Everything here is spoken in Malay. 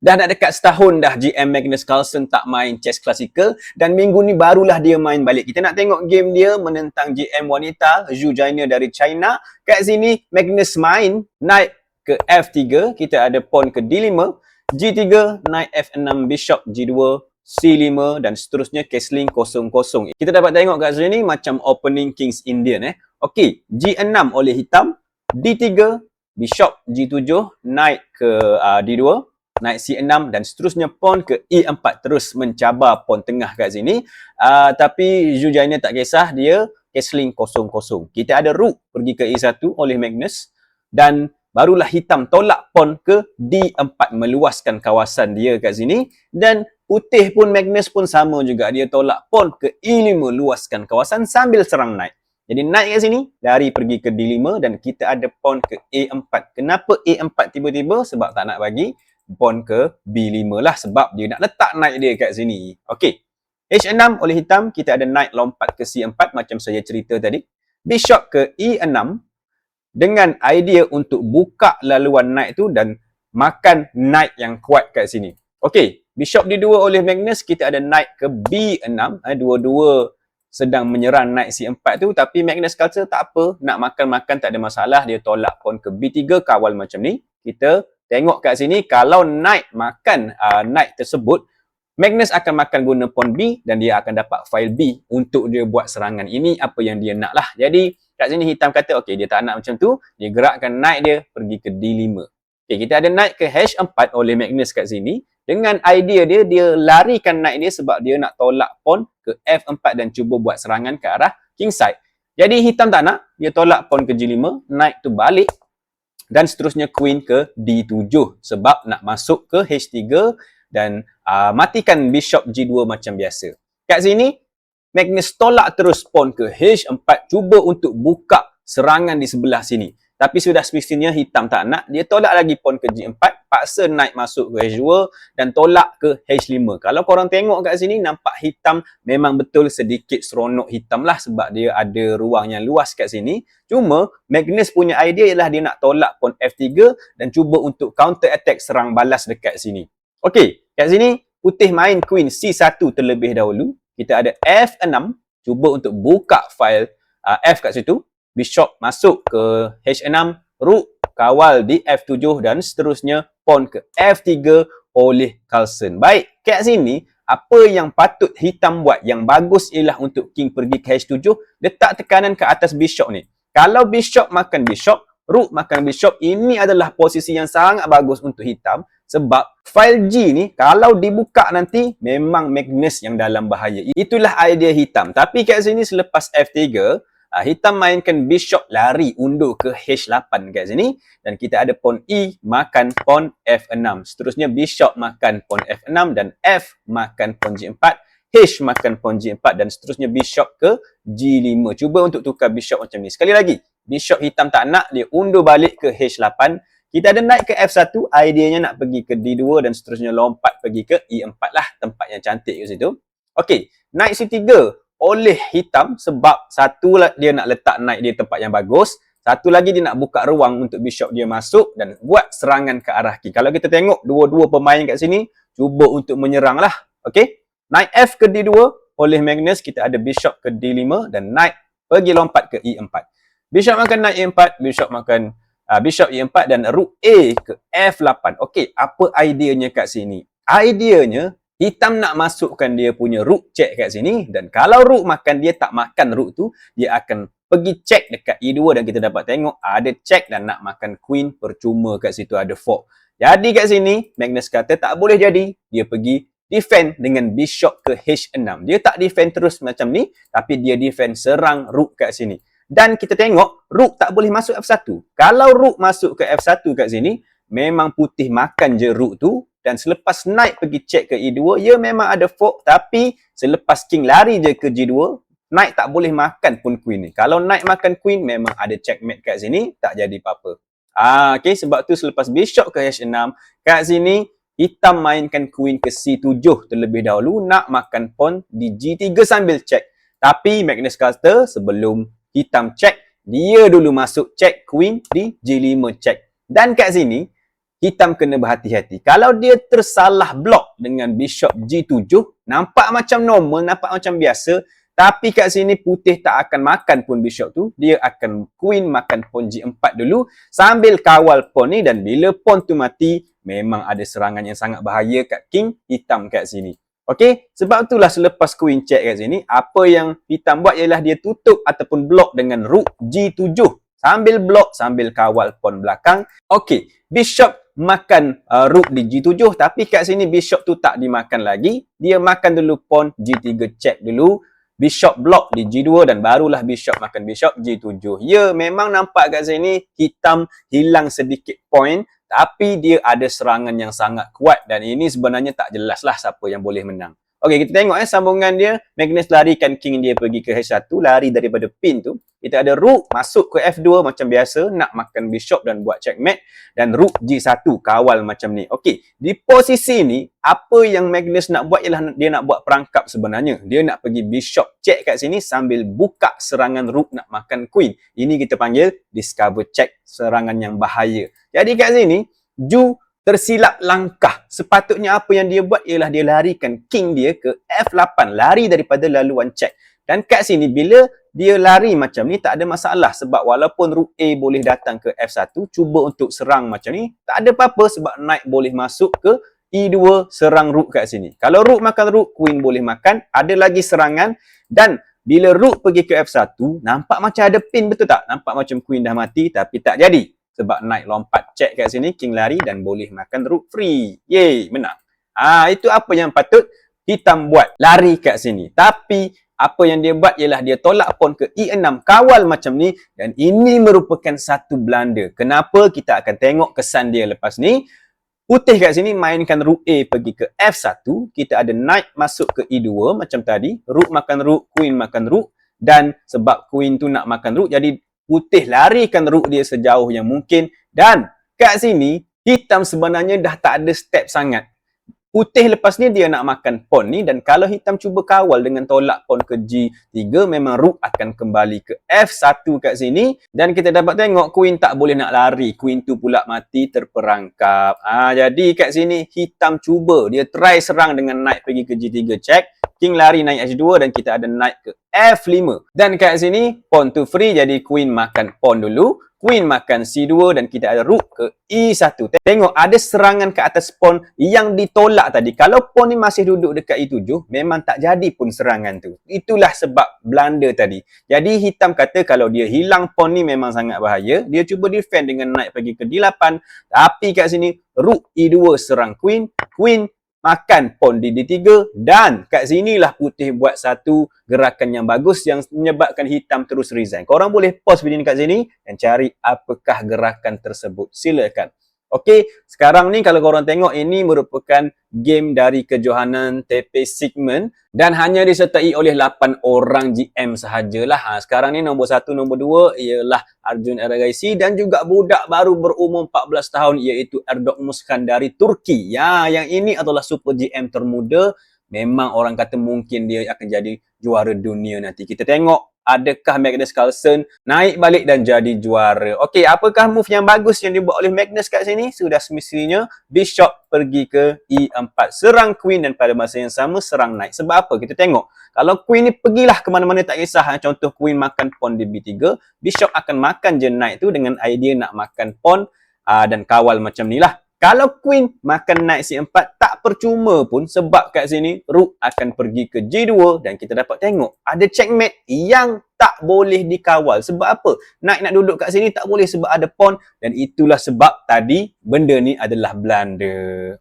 Dah nak dekat setahun dah GM Magnus Carlsen tak main chess klasikal dan minggu ni barulah dia main balik. Kita nak tengok game dia menentang GM wanita Zhu Jiner dari China. Kat sini Magnus main knight ke F3, kita ada pawn ke D5, G3, knight F6, bishop G2, C5 dan seterusnya castling 0-0. Kita dapat tengok kat sini macam opening Kings Indian Okey, G6 oleh hitam, D3, bishop G7, knight ke D2, knight C6 dan seterusnya pawn ke E4, terus mencabar pawn tengah kat sini. Tapi Zhu Jiner tak kisah, dia castling 0-0. Kita ada rook pergi ke E1 oleh Magnus dan barulah hitam tolak pawn ke D4 meluaskan kawasan dia kat sini, dan putih pun Magnus pun sama juga, dia tolak pawn ke E5 luaskan kawasan sambil serang knight. Jadi knight kat sini lari pergi ke D5 dan kita ada pawn ke A4. Kenapa A4 tiba-tiba? Sebab tak nak bagi pawn ke B5 lah, sebab dia nak letak knight dia kat sini. Okey. H6 oleh hitam, kita ada knight lompat ke C4 macam saya cerita tadi. Bishop ke E6 dengan idea untuk buka laluan knight tu dan makan knight yang kuat kat sini. Okey, bishop D2 oleh Magnus, kita ada knight ke B6. Dua-dua sedang menyerang knight C4 tu, tapi Magnus kata tak apa, nak makan-makan tak ada masalah, dia tolak pawn ke B3 kawal macam ni. Kita tengok kat sini, kalau knight makan knight tersebut, Magnus akan makan guna pawn B dan dia akan dapat file B untuk dia buat serangan. Ini apa yang dia nak lah. Jadi kat sini hitam kata okey, dia tak nak macam tu, dia gerakkan knight dia pergi ke D5. Okey, kita ada knight ke H4 oleh Magnus kat sini. Dengan idea dia, dia larikan knight dia sebab dia nak tolak pawn ke F4 dan cuba buat serangan ke arah kingside. Jadi hitam tak nak, dia tolak pawn ke G5, knight tu balik dan seterusnya queen ke D7 sebab nak masuk ke H3 dan matikan bishop G2 macam biasa. Kat sini Magnus tolak terus pawn ke H4, cuba untuk buka serangan di sebelah sini. Tapi sudah semestinya hitam tak nak, dia tolak lagi pawn ke G4, paksa knight masuk ke H2 dan tolak ke H5. Kalau korang tengok kat sini, nampak hitam memang betul sedikit seronok hitam lah sebab dia ada ruang yang luas kat sini. Cuma Magnus punya idea ialah dia nak tolak pawn F3 dan cuba untuk counter attack, serang balas dekat sini. Okey, kat sini putih main queen C1 terlebih dahulu. Kita ada F6, cuba untuk buka file F kat situ. Bishop masuk ke H6, rook kawal di F7 dan seterusnya pawn ke F3 oleh Carlsen. Baik, kat sini apa yang patut hitam buat yang bagus ialah untuk king pergi ke H7, letak tekanan ke atas bishop ni. Kalau bishop makan bishop, rook makan bishop, ini adalah posisi yang sangat bagus untuk hitam sebab file G ni kalau dibuka nanti memang Magnus yang dalam bahaya. Itulah idea hitam. Tapi kat sini selepas F3, hitam mainkan bishop lari undur ke H8 kat sini dan kita ada pawn E makan pawn F6. Seterusnya bishop makan pawn F6 dan F makan pawn G4, H makan pawn G4 dan seterusnya bishop ke G5. Cuba untuk tukar bishop macam ni. Sekali lagi, bishop hitam tak nak, dia undur balik ke H8. Kita ada knight ke F1, ideanya nak pergi ke D2 dan seterusnya lompat pergi ke E4 lah, tempat yang cantik ke situ. Okey, knight C3 oleh hitam sebab satu dia nak letak knight dia tempat yang bagus, satu lagi dia nak buka ruang untuk bishop dia masuk dan buat serangan ke arah king. Kalau kita tengok dua-dua pemain kat sini cuba untuk menyerang lah. Okey, knight F ke D2 oleh Magnus, kita ada bishop ke D5 dan knight pergi lompat ke E4. Bishop makan knight E4, bishop makan bishop E4 dan rook A ke F8. Okey, apa ideanya kat sini? Ideanya hitam nak masukkan dia punya rook check kat sini dan kalau rook makan, dia tak makan rook tu, dia akan pergi check dekat E2 dan kita dapat tengok ada check dan nak makan queen percuma kat situ, ada fork. Jadi kat sini Magnus kata tak boleh jadi, dia pergi defend dengan bishop ke H6. Dia tak defend terus macam ni, tapi dia defend serang rook kat sini. Dan kita tengok rook tak boleh masuk F1. Kalau rook masuk ke F1 kat sini, memang putih makan je rook tu. Dan selepas knight pergi check ke E2, ya memang ada fork, tapi selepas king lari je ke G2, knight tak boleh makan pun queen ni. Kalau knight makan queen, memang ada checkmate kat sini, tak jadi apa-apa. Okay, sebab tu selepas bishop ke H6, kat sini hitam mainkan queen ke C7 terlebih dahulu, nak makan pawn di G3 sambil check. Tapi Magnus kata sebelum hitam check, dia dulu masuk check queen di G5 check. Dan kat sini hitam kena berhati-hati. Kalau dia tersalah blok dengan bishop G7, nampak macam normal, nampak macam biasa, tapi kat sini putih tak akan makan pun bishop tu. Dia akan queen makan pawn G4 dulu sambil kawal pawn ni, dan bila pawn tu mati, memang ada serangan yang sangat bahaya kat king hitam kat sini. Okey, sebab itulah selepas queen check kat sini, apa yang hitam buat ialah dia tutup ataupun blok dengan rook G7. Sambil blok, sambil kawal pawn belakang. Okey, bishop makan rook di G7, tapi kat sini bishop tu tak dimakan lagi. Dia makan dulu pawn G3 check dulu. Bishop blok di G2 dan barulah bishop makan bishop G7. Ya, memang nampak kat sini hitam hilang sedikit point, tapi dia ada serangan yang sangat kuat dan ini sebenarnya tak jelaslah siapa yang boleh menang. Okey, kita tengok sambungan dia. Magnus larikan king dia pergi ke H1, lari daripada pin tu. Kita ada rook masuk ke F2 macam biasa, nak makan bishop dan buat checkmate, dan rook G1 kawal macam ni. Okey, di posisi ni apa yang Magnus nak buat ialah dia nak buat perangkap sebenarnya. Dia nak pergi bishop check kat sini sambil buka serangan rook nak makan queen. Ini kita panggil discover check, serangan yang bahaya. Jadi kat sini Ju tersilap langkah. Sepatutnya apa yang dia buat ialah dia larikan king dia ke F8, lari daripada laluan check. Dan kat sini bila dia lari macam ni tak ada masalah, sebab walaupun rook A boleh datang ke F1, cuba untuk serang macam ni, tak ada apa-apa sebab knight boleh masuk ke E2 serang rook kat sini. Kalau rook makan rook, queen boleh makan, ada lagi serangan, dan bila rook pergi ke F1, nampak macam ada pin, betul tak? Nampak macam queen dah mati tapi tak jadi. Sebab knight lompat check kat sini, king lari dan boleh makan rook free. Yeay, menang. Itu apa yang patut hitam buat, lari kat sini. Tapi apa yang dia buat ialah dia tolak pawn ke E6, kawal macam ni, dan ini merupakan satu blunder. Kenapa? Kita akan tengok kesan dia lepas ni. Putih kat sini mainkan rook A pergi ke F1, kita ada knight masuk ke E2 macam tadi, rook makan rook, queen makan rook, dan sebab queen tu nak makan rook, jadi putih larikan rook dia sejauh yang mungkin, dan kat sini hitam sebenarnya dah tak ada step sangat. Putih lepas ni dia nak makan pawn ni, dan kalau hitam cuba kawal dengan tolak pawn ke G3, memang rook akan kembali ke F1 kat sini, dan kita dapat tengok queen tak boleh nak lari, queen tu pula mati terperangkap. Jadi kat sini hitam cuba, dia try serang dengan knight pergi ke G3 check, king lari naik H2 dan kita ada knight ke F5. Dan kat sini pawn tu free, jadi queen makan pawn dulu, queen makan C2 dan kita ada rook ke E1. Tengok ada serangan ke atas pawn yang ditolak tadi. Kalau pawn ni masih duduk dekat E7, memang tak jadi pun serangan tu. Itulah sebab blunder tadi. Jadi hitam kata kalau dia hilang pawn ni memang sangat bahaya. Dia cuba defend dengan knight pergi ke D8. Tapi kat sini rook E2 serang queen, queen makan pawn di D3, dan kat sinilah putih buat satu gerakan yang bagus yang menyebabkan hitam terus resign. Korang boleh pause video ni kat sini dan cari apakah gerakan tersebut. Silakan. Okey, sekarang ni kalau korang tengok ini merupakan game dari kejohanan TP segmen dan hanya disertai oleh 8 orang GM sahajalah. Sekarang ni nombor 1, nombor 2 ialah Arjun Eragaisi dan juga budak baru berumur 14 tahun iaitu Erdok Muskan dari Turki. Ya, yang ini adalah super GM termuda. Memang orang kata mungkin dia akan jadi juara dunia nanti. Kita tengok adakah Magnus Carlsen naik balik dan jadi juara. Okey, apakah move yang bagus yang dibuat oleh Magnus kat sini? Sudah semestinya bishop pergi ke E4, serang queen dan pada masa yang sama serang knight. Sebab apa? Kita tengok. Kalau queen ni pergilah ke mana-mana tak kisah. Contoh queen makan pawn di B3, bishop akan makan je knight tu dengan idea nak makan pawn dan kawal macam ni lah. Kalau queen makan knight C4 tak percuma pun sebab kat sini rook akan pergi ke G2 dan kita dapat tengok ada checkmate yang tak boleh dikawal. Sebab apa? Knight nak duduk kat sini tak boleh sebab ada pawn dan itulah sebab tadi benda ni adalah blunder.